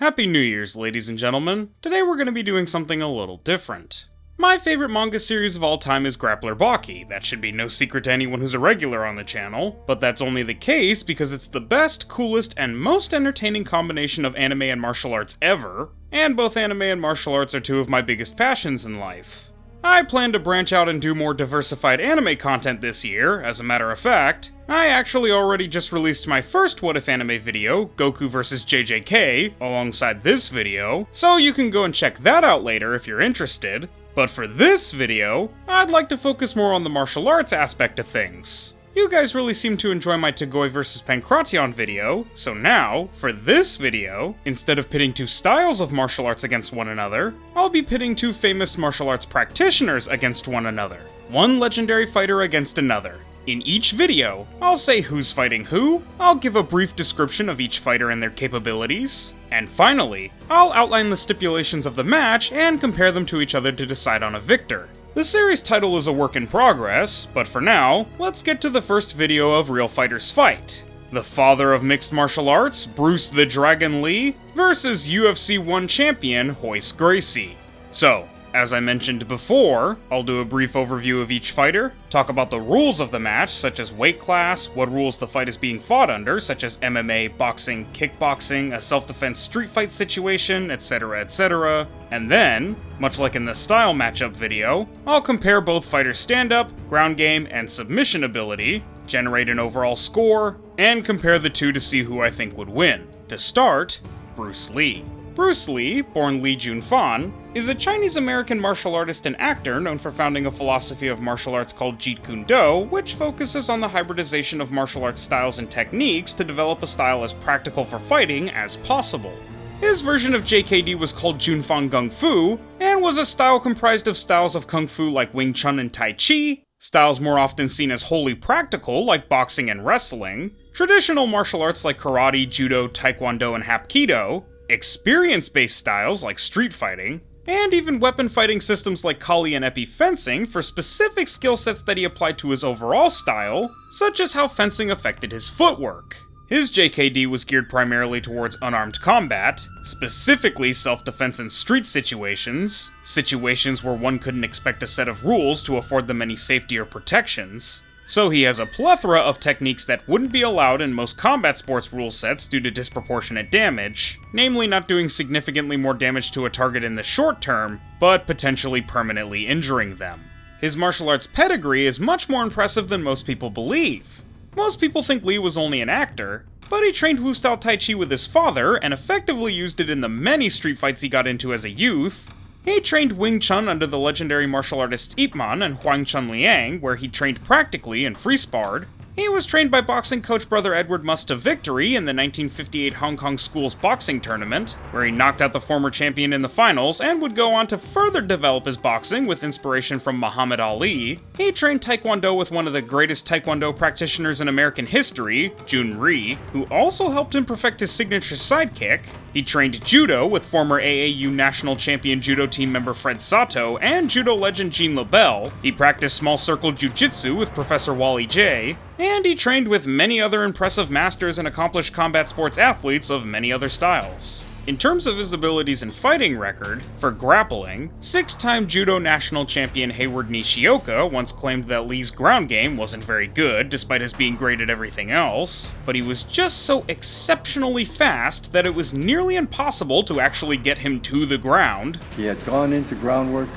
Happy New Year's, ladies and gentlemen. Today we're going to be doing something a little different. My favorite manga series of all time is Grappler Baki. That should be no secret to anyone who's a regular on the channel, but that's only the case because it's the best, coolest, and most entertaining combination of anime and martial arts ever, and both anime and martial arts are two of my biggest passions in life. I plan to branch out and do more diversified anime content this year. As a matter of fact, I actually already just released my first What If anime video, Goku vs JJK, alongside this video, so you can go and check that out later if you're interested. But for this video, I'd like to focus more on the martial arts aspect of things. You guys really seem to enjoy my Tagoi vs Pankration video, so now, for this video, instead of pitting two styles of martial arts against one another, I'll be pitting two famous martial arts practitioners against one another. One legendary fighter against another. In each video, I'll say who's fighting who, I'll give a brief description of each fighter and their capabilities, and finally, I'll outline the stipulations of the match and compare them to each other to decide on a victor. The series title is a work in progress, but for now, let's get to the first video of Real Fighters Fight. The father of mixed martial arts, Bruce the Dragon Lee, versus UFC 1 champion, Royce Gracie. So, as I mentioned before, I'll do a brief overview of each fighter, talk about the rules of the match, such as weight class, what rules the fight is being fought under, such as MMA, boxing, kickboxing, a self-defense street fight situation, etc., and then, much like in the style matchup video, I'll compare both fighters' stand-up, ground game, and submission ability, generate an overall score, and compare the two to see who I think would win. To start, Bruce Lee. Bruce Lee, born Lee Junfan, is a Chinese-American martial artist and actor known for founding a philosophy of martial arts called Jeet Kune Do, which focuses on the hybridization of martial arts styles and techniques to develop a style as practical for fighting as possible. His version of JKD was called Junfan Gung Fu, and was a style comprised of styles of Kung Fu like Wing Chun and Tai Chi, styles more often seen as wholly practical like boxing and wrestling, traditional martial arts like karate, judo, taekwondo, and hapkido, experience-based styles like street fighting, and even weapon fighting systems like Kali and Epi fencing for specific skill sets that he applied to his overall style, such as how fencing affected his footwork. His JKD was geared primarily towards unarmed combat, specifically self-defense in street situations where one couldn't expect a set of rules to afford them any safety or protections. So he has a plethora of techniques that wouldn't be allowed in most combat sports rule sets due to disproportionate damage, namely not doing significantly more damage to a target in the short term, but potentially permanently injuring them. His martial arts pedigree is much more impressive than most people believe. Most people think Lee was only an actor, but he trained Wu-style Tai Chi with his father and effectively used it in the many street fights he got into as a youth. He trained Wing Chun under the legendary martial artists Ip Man and Huang Chun Liang, where he trained practically and free-sparred. He was trained by boxing coach brother Edward Muss to victory in the 1958 Hong Kong Schools boxing tournament, where he knocked out the former champion in the finals and would go on to further develop his boxing with inspiration from Muhammad Ali. He trained Taekwondo with one of the greatest Taekwondo practitioners in American history, Jun Rhee, who also helped him perfect his signature sidekick. He trained Judo with former AAU national champion Judo team member Fred Sato and Judo legend Jean LaBelle. He practiced small circle jiu-jitsu with Professor Wally J. And he trained with many other impressive masters and accomplished combat sports athletes of many other styles. In terms of his abilities and fighting record, for grappling, 6-time Judo national champion Hayward Nishioka once claimed that Lee's ground game wasn't very good despite his being great at everything else, but he was just so exceptionally fast that it was nearly impossible to actually get him to the ground. He had gone into groundwork,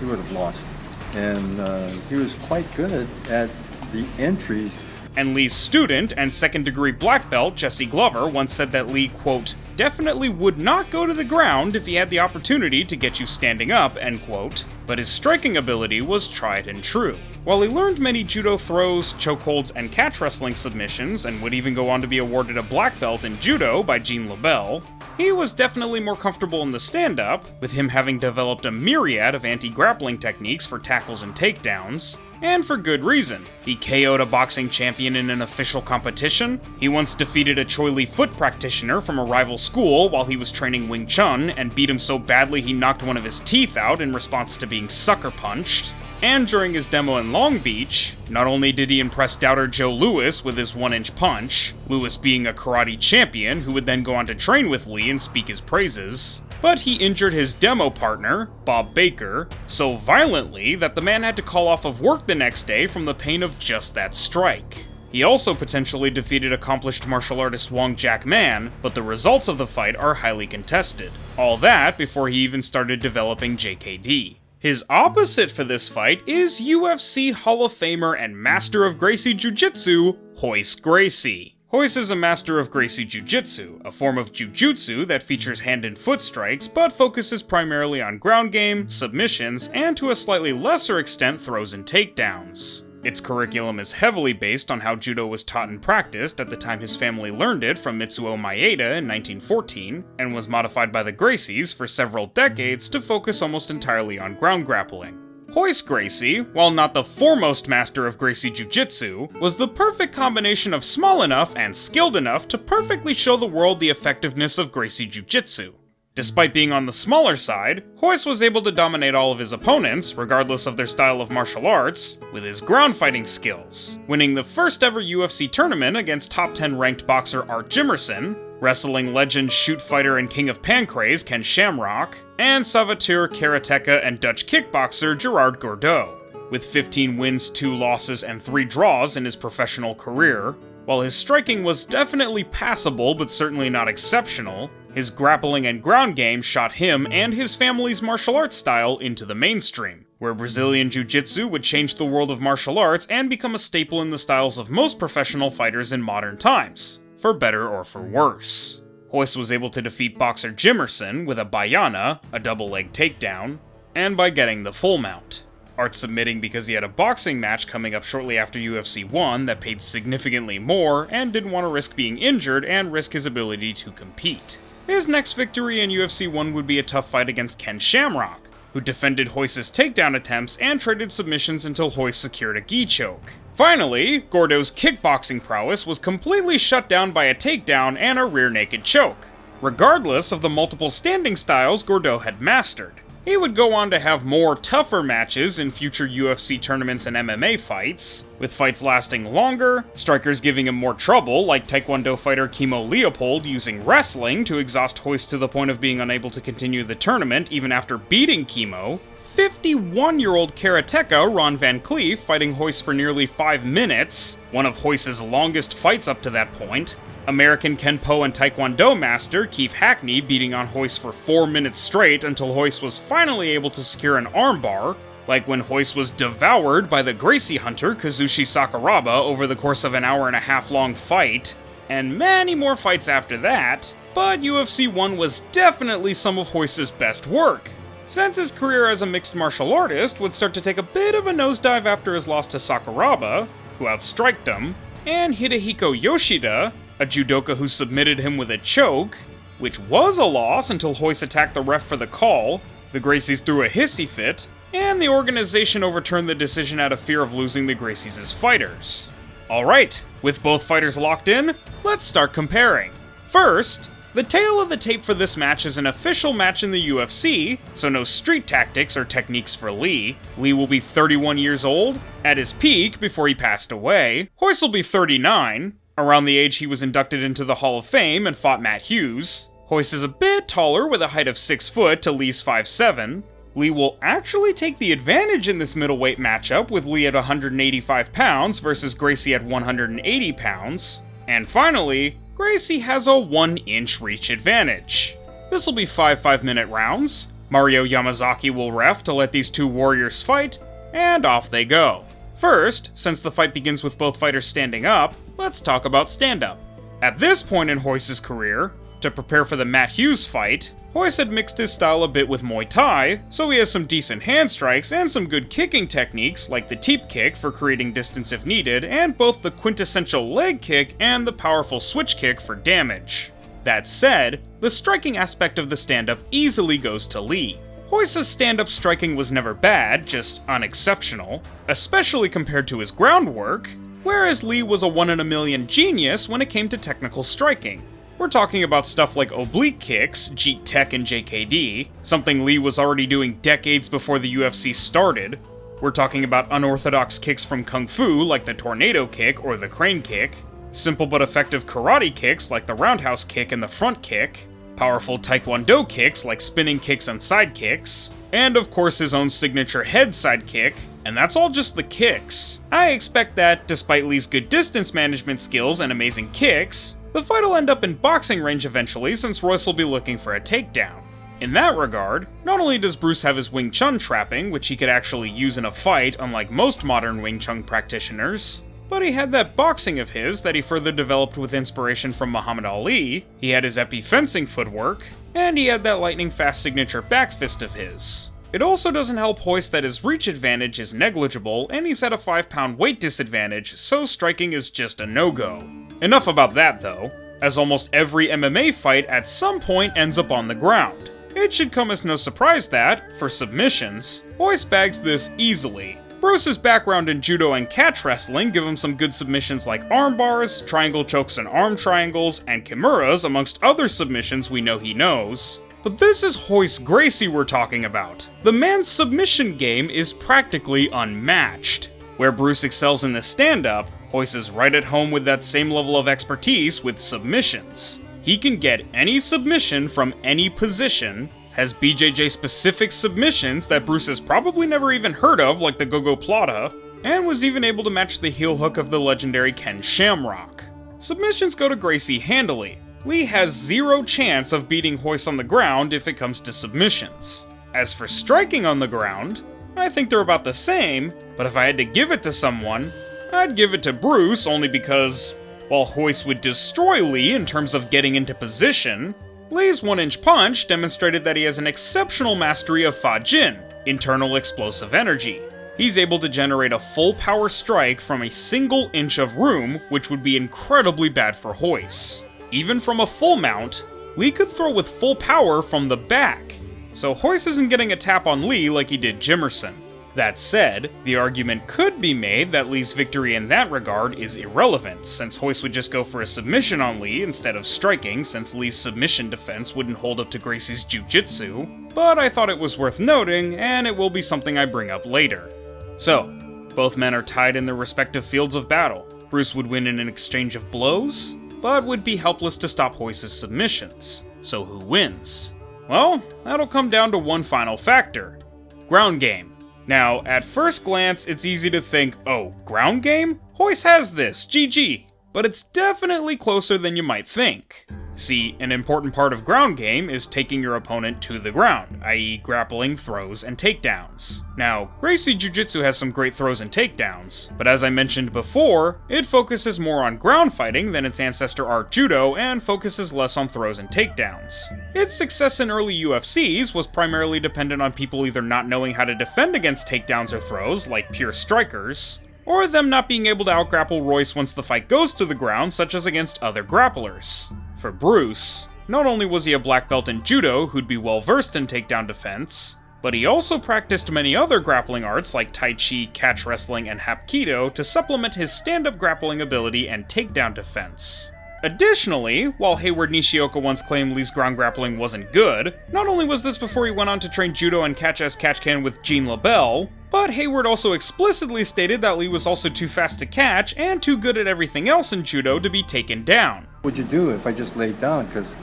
he would have lost. And he was quite good at the entries. And Lee's student and second-degree black belt, Jesse Glover, once said that Lee, quote, definitely would not go to the ground if he had the opportunity to get you standing up, end quote, but his striking ability was tried and true. While he learned many judo throws, chokeholds, and catch wrestling submissions, and would even go on to be awarded a black belt in judo by Jean LaBelle, he was definitely more comfortable in the stand-up, with him having developed a myriad of anti-grappling techniques for tackles and takedowns, and for good reason. He KO'd a boxing champion in an official competition, he once defeated a Choi Li foot practitioner from a rival school while he was training Wing Chun, and beat him so badly he knocked one of his teeth out in response to being sucker punched, And during his demo in Long Beach, not only did he impress doubter Joe Louis with his 1-inch punch, Louis being a karate champion who would then go on to train with Lee and speak his praises, but he injured his demo partner, Bob Baker, so violently that the man had to call off of work the next day from the pain of just that strike. He also potentially defeated accomplished martial artist Wong Jack Man, but the results of the fight are highly contested. All that before he even started developing JKD. His opposite for this fight is UFC Hall of Famer and Master of Gracie Jiu-Jitsu, Royce Gracie. Royce is a Master of Gracie Jiu-Jitsu, a form of Jiu-Jitsu that features hand and foot strikes but focuses primarily on ground game, submissions, and to a slightly lesser extent throws and takedowns. Its curriculum is heavily based on how judo was taught and practiced at the time his family learned it from Mitsuo Maeda in 1914, and was modified by the Gracies for several decades to focus almost entirely on ground grappling. Royce Gracie, while not the foremost master of Gracie Jiu-Jitsu, was the perfect combination of small enough and skilled enough to perfectly show the world the effectiveness of Gracie Jiu-Jitsu. Despite being on the smaller side, Royce was able to dominate all of his opponents, regardless of their style of martial arts, with his ground fighting skills, winning the first ever UFC tournament against top 10 ranked boxer Art Jimerson, wrestling legend, shoot fighter, and king of pancrase Ken Shamrock, and Saboteur, karateka, and Dutch kickboxer Gerard Gordeau, with 15 wins, 2 losses, and 3 draws in his professional career. While his striking was definitely passable but certainly not exceptional, his grappling and ground game shot him and his family's martial arts style into the mainstream, where Brazilian Jiu-Jitsu would change the world of martial arts and become a staple in the styles of most professional fighters in modern times, for better or for worse. Royce was able to defeat boxer Jimerson with a Baiana, a double-leg takedown, and by getting the full mount. Art submitting because he had a boxing match coming up shortly after UFC 1 that paid significantly more and didn't want to risk being injured and risk his ability to compete. His next victory in UFC 1 would be a tough fight against Ken Shamrock, who defended Royce's takedown attempts and traded submissions until Royce secured a gi choke. Finally, Gordeau's kickboxing prowess was completely shut down by a takedown and a rear naked choke, regardless of the multiple standing styles Gordeau had mastered. He would go on to have more tougher matches in future UFC tournaments and MMA fights, with fights lasting longer, strikers giving him more trouble, like Taekwondo fighter Kimo Leopold using wrestling to exhaust Royce to the point of being unable to continue the tournament even after beating Kimo, 51-year-old karateka Ron Van Cleef fighting Royce for nearly 5 minutes, one of Royce's longest fights up to that point, American Kenpo and Taekwondo master Keith Hackney beating on Royce for 4 minutes straight until Royce was finally able to secure an armbar, like when Royce was devoured by the Gracie hunter Kazushi Sakuraba over the course of an hour-and-a-half long fight, and many more fights after that, but UFC 1 was definitely some of Royce's best work, since his career as a mixed martial artist would start to take a bit of a nosedive after his loss to Sakuraba, who outstriked him, and Hidehiko Yoshida, a judoka who submitted him with a choke, which was a loss until Royce attacked the ref for the call, the Gracies threw a hissy fit, and the organization overturned the decision out of fear of losing the Gracies as fighters. Alright, with both fighters locked in, let's start comparing. First, the tail of the tape for this match is an official match in the UFC, so no street tactics or techniques for Lee. Lee will be 31 years old, at his peak before he passed away. Royce will be 39, around the age he was inducted into the Hall of Fame and fought Matt Hughes. Royce is a bit taller with a height of 6 foot to Lee's 5'7". Lee will actually take the advantage in this middleweight matchup with Lee at 185 pounds versus Gracie at 180 pounds. And finally, Gracie has a 1-inch reach advantage. This will be 5 5-minute rounds. Mario Yamazaki will ref to let these two warriors fight, and off they go. First, since the fight begins with both fighters standing up, let's talk about stand-up. At this point in Royce's career, to prepare for the Matt Hughes fight, Royce had mixed his style a bit with Muay Thai, so he has some decent hand strikes and some good kicking techniques like the teep kick for creating distance if needed, and both the quintessential leg kick and the powerful switch kick for damage. That said, the striking aspect of the stand-up easily goes to Lee. Royce's stand-up striking was never bad, just unexceptional, especially compared to his groundwork, whereas Lee was a 1 in a million genius when it came to technical striking. We're talking about stuff like oblique kicks, Jeet Tech and JKD, something Lee was already doing decades before the UFC started, We're talking about unorthodox kicks from Kung Fu like the tornado kick or the crane kick, simple but effective karate kicks like the roundhouse kick and the front kick, powerful taekwondo kicks like spinning kicks and side kicks, and of course his own signature head side kick, and that's all just the kicks. I expect that, despite Lee's good distance management skills and amazing kicks, the fight will end up in boxing range eventually since Royce will be looking for a takedown. In that regard, not only does Bruce have his Wing Chun trapping, which he could actually use in a fight unlike most modern Wing Chun practitioners, but he had that boxing of his that he further developed with inspiration from Muhammad Ali, he had his epi fencing footwork, and he had that lightning fast signature back fist of his. It also doesn't help Royce that his reach advantage is negligible and he's at a 5-pound weight disadvantage, so striking is just a no-go. Enough about that though, as almost every MMA fight at some point ends up on the ground. It should come as no surprise that, for submissions, Royce bags this easily. Bruce's background in judo and catch wrestling give him some good submissions like arm bars, triangle chokes and arm triangles, and kimuras amongst other submissions we know he knows. But this is Royce Gracie we're talking about. The man's submission game is practically unmatched. Where Bruce excels in the stand-up, Royce is right at home with that same level of expertise with submissions. He can get any submission from any position, has BJJ-specific submissions that Bruce has probably never even heard of, like the Go-Go Plata, and was even able to match the heel hook of the legendary Ken Shamrock. Submissions go to Gracie handily. Lee has zero chance of beating Royce on the ground if it comes to submissions. As for striking on the ground, I think they're about the same, but if I had to give it to someone, I'd give it to Bruce only because, while Royce would destroy Lee in terms of getting into position, Lee's 1-inch punch demonstrated that he has an exceptional mastery of Fa Jin, internal explosive energy. He's able to generate a full power strike from a single inch of room, which would be incredibly bad for Royce. Even from a full mount, Lee could throw with full power from the back, so Royce isn't getting a tap on Lee like he did Jimerson. That said, the argument could be made that Lee's victory in that regard is irrelevant, since Royce would just go for a submission on Lee instead of striking, since Lee's submission defense wouldn't hold up to Gracie's jiu-jitsu, but I thought it was worth noting, and it will be something I bring up later. So, both men are tied in their respective fields of battle. Bruce would win in an exchange of blows, but would be helpless to stop Royce's submissions. So who wins? Well, that'll come down to one final factor: ground game. Now, at first glance, it's easy to think, oh, ground game? Royce has this, GG. But it's definitely closer than you might think. See, an important part of ground game is taking your opponent to the ground, i.e. grappling, throws, and takedowns. Now, Gracie Jiu-Jitsu has some great throws and takedowns, but as I mentioned before, it focuses more on ground fighting than its ancestor art Judo and focuses less on throws and takedowns. Its success in early UFCs was primarily dependent on people either not knowing how to defend against takedowns or throws, like pure strikers, or them not being able to outgrapple Royce once the fight goes to the ground, such as against other grapplers. For Bruce, not only was he a black belt in judo who'd be well versed in takedown defense, but he also practiced many other grappling arts like Tai Chi, catch wrestling, and Hapkido to supplement his stand-up grappling ability and takedown defense. Additionally, while Hayward Nishioka once claimed Lee's ground grappling wasn't good, not only was this before he went on to train judo and catch as catch can with Jean LaBelle, but Hayward also explicitly stated that Lee was also too fast to catch and too good at everything else in judo to be taken down. What'd you do if I just laid down? Because,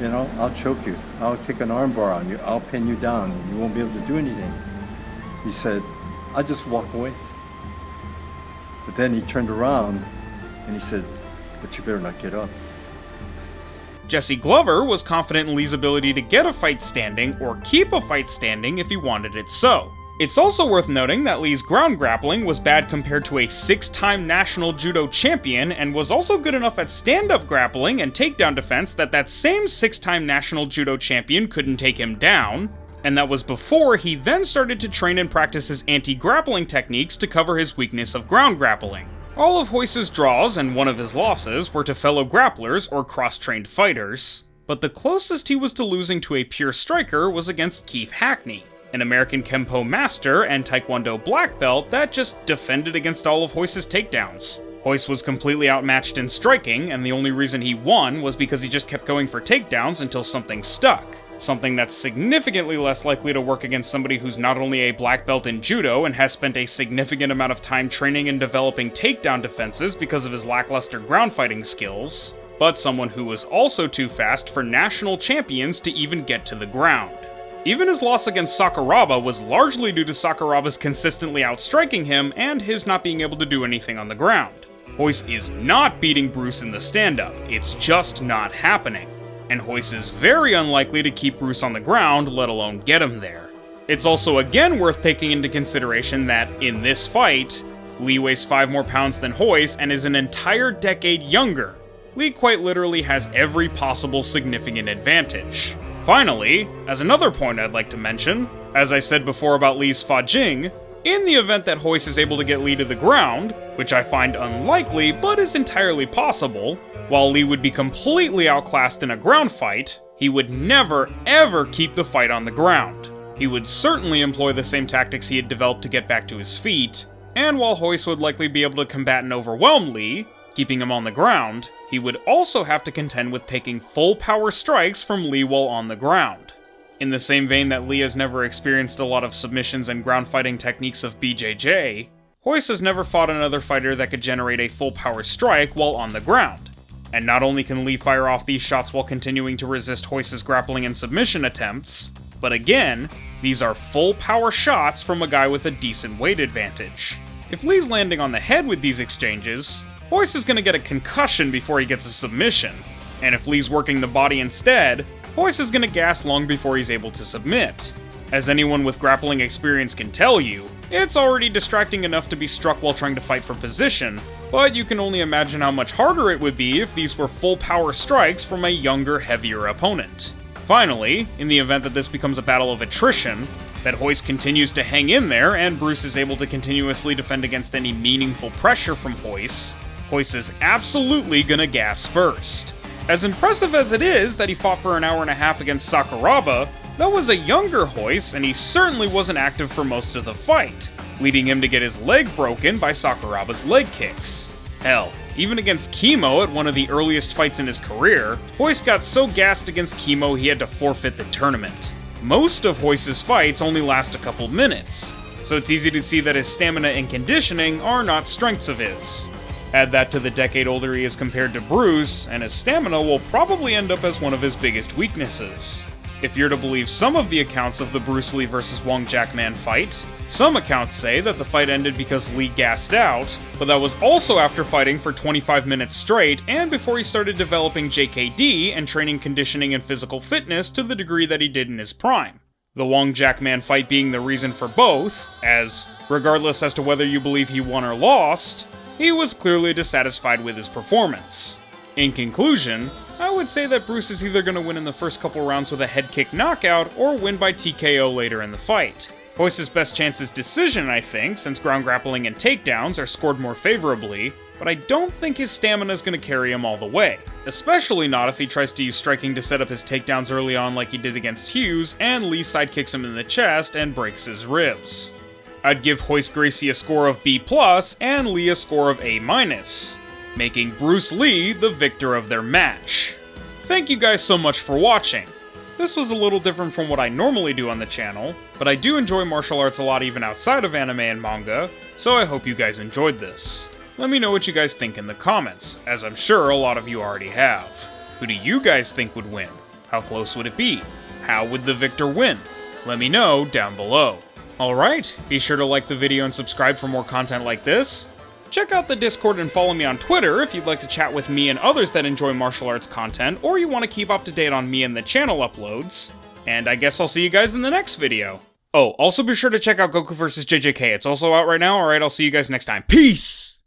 you know, I'll choke you. I'll kick an arm bar on you. I'll pin you down. And you won't be able to do anything. He said, I'll just walk away. But then he turned around and he said, but you better not get up. Jesse Glover was confident in Lee's ability to get a fight standing or keep a fight standing if he wanted it so. It's also worth noting that Lee's ground grappling was bad compared to a 6-time national judo champion and was also good enough at stand-up grappling and takedown defense that same 6-time national judo champion couldn't take him down, and that was before he then started to train and practice his anti-grappling techniques to cover his weakness of ground grappling. All of Royce's draws and one of his losses were to fellow grapplers or cross-trained fighters, but the closest he was to losing to a pure striker was against Keith Hackney, an American Kempo master and Taekwondo black belt that just defended against all of Royce's takedowns. Royce was completely outmatched in striking, and the only reason he won was because he just kept going for takedowns until something stuck. something that's significantly less likely to work against somebody who's not only a black belt in judo and has spent a significant amount of time training and developing takedown defenses because of his lackluster ground fighting skills, but someone who was also too fast for national champions to even get to the ground. Even his loss against Sakuraba was largely due to Sakuraba's consistently outstriking him and his not being able to do anything on the ground. Royce is not beating Bruce in the stand-up, it's just not happening. And Royce is very unlikely to keep Bruce on the ground, let alone get him there. It's also again worth taking into consideration that, in this fight, Lee weighs 5 more pounds than Royce and is an entire decade younger. Lee quite literally has every possible significant advantage. Finally, as another point I'd like to mention, as I said before about Lee's Fa Jing, in the event that Royce is able to get Lee to the ground, which I find unlikely but is entirely possible, while Lee would be completely outclassed in a ground fight, he would never ever keep the fight on the ground. He would certainly employ the same tactics he had developed to get back to his feet, and while Royce would likely be able to combat and overwhelm Lee, keeping him on the ground, he would also have to contend with taking full power strikes from Lee while on the ground. In the same vein that Lee has never experienced a lot of submissions and ground fighting techniques of BJJ, Royce has never fought another fighter that could generate a full power strike while on the ground. And not only can Lee fire off these shots while continuing to resist Royce's grappling and submission attempts, but again, these are full power shots from a guy with a decent weight advantage. If Lee's landing on the head with these exchanges, Royce is going to get a concussion before he gets a submission, and if Lee's working the body instead, Royce is going to gas long before he's able to submit. As anyone with grappling experience can tell you, it's already distracting enough to be struck while trying to fight for position, but you can only imagine how much harder it would be if these were full power strikes from a younger, heavier opponent. Finally, in the event that this becomes a battle of attrition, that Royce continues to hang in there and Bruce is able to continuously defend against any meaningful pressure from Royce is absolutely gonna gas first. As impressive as it is that he fought for an hour and a half against Sakuraba, that was a younger Royce, and he certainly wasn't active for most of the fight, leading him to get his leg broken by Sakuraba's leg kicks. Hell, even against Kimo at one of the earliest fights in his career, Royce got so gassed against Kimo he had to forfeit the tournament. Most of Royce's fights only last a couple minutes, so it's easy to see that his stamina and conditioning are not strengths of his. Add that to the decade older he is compared to Bruce, and his stamina will probably end up as one of his biggest weaknesses. If you're to believe some of the accounts of the Bruce Lee vs. Wong Jack Man fight, some accounts say that the fight ended because Lee gassed out, but that was also after fighting for 25 minutes straight and before he started developing JKD and training conditioning and physical fitness to the degree that he did in his prime. The Wong Jack Man fight being the reason for both, as, regardless as to whether you believe he won or lost, he was clearly dissatisfied with his performance. In conclusion, I would say that Bruce is either going to win in the first couple rounds with a head kick knockout or win by TKO later in the fight. Royce's best chance is decision, I think, since ground grappling and takedowns are scored more favorably, but I don't think his stamina is going to carry him all the way, especially not if he tries to use striking to set up his takedowns early on like he did against Hughes and Lee sidekicks him in the chest and breaks his ribs. I'd give Royce Gracie a score of B+, and Lee a score of A-, making Bruce Lee the victor of their match. Thank you guys so much for watching. This was a little different from what I normally do on the channel, but I do enjoy martial arts a lot even outside of anime and manga, so I hope you guys enjoyed this. Let me know what you guys think in the comments, as I'm sure a lot of you already have. Who do you guys think would win? How close would it be? How would the victor win? Let me know down below. Alright, be sure to like the video and subscribe for more content like this. Check out the Discord and follow me on Twitter if you'd like to chat with me and others that enjoy martial arts content, or you want to keep up to date on me and the channel uploads. And I guess I'll see you guys in the next video. Oh, also be sure to check out Goku vs. JJK, it's also out right now. Alright, I'll see you guys next time. Peace!